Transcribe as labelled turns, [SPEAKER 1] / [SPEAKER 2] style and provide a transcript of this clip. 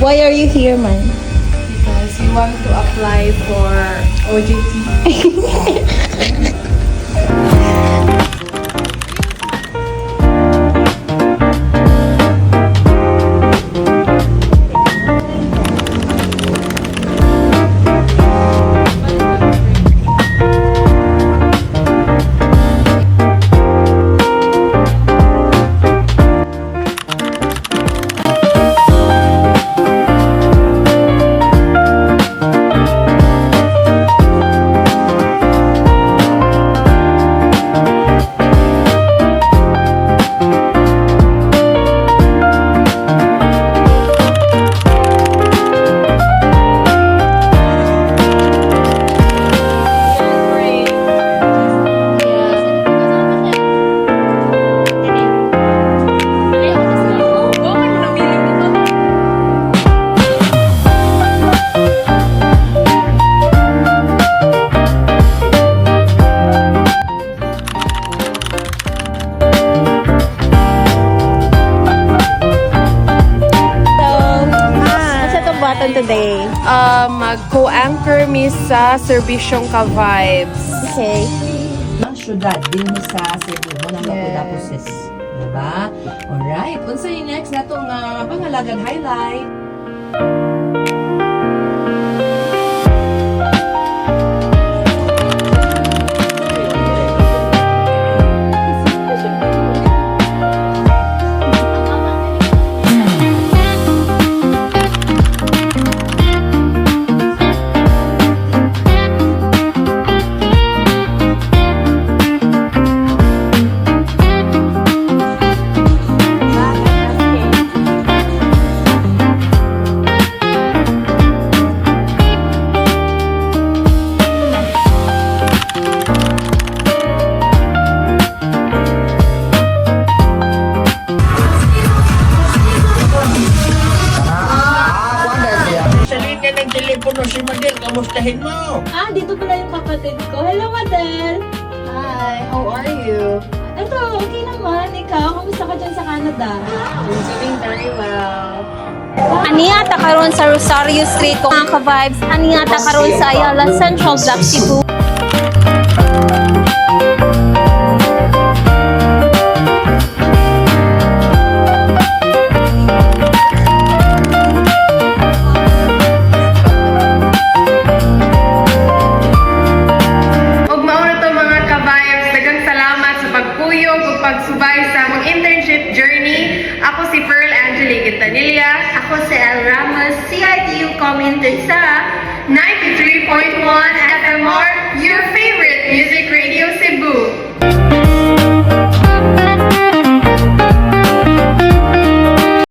[SPEAKER 1] Why are you here, man?
[SPEAKER 2] Because you want to apply for OJT.
[SPEAKER 1] Today.
[SPEAKER 2] Mag-co-anchor mi sa Serbisyong Ka-Vibes.
[SPEAKER 1] Okay.
[SPEAKER 3] Ang syudad din sa Cebu mo ng Lapu-Lapu sis. Diba? Alright. Unsa yung next na itong pangalagang highlight?
[SPEAKER 4] Si Madel, kamustahin mo?
[SPEAKER 1] Dito pala yung kapatid ko. Hello, Madel!
[SPEAKER 2] Hi, how are you?
[SPEAKER 1] Ito, okay naman. Ikaw, kamusta ka dyan sa Canada?
[SPEAKER 2] I'm doing very well.
[SPEAKER 5] Aniyata karon sa Rosario Street ko mga ka-vibes. Aniyata karon sa Ayala Central Block, Cebu.
[SPEAKER 2] Ug mao na to mga ka-vibes, daghang salamat sa pagkuyog ug pagsubay sa among internship journey. Ako si Pearl Angelique Quintanilla.
[SPEAKER 5] Ako si El Ramos, CITU commented sa
[SPEAKER 2] 93.1 FM.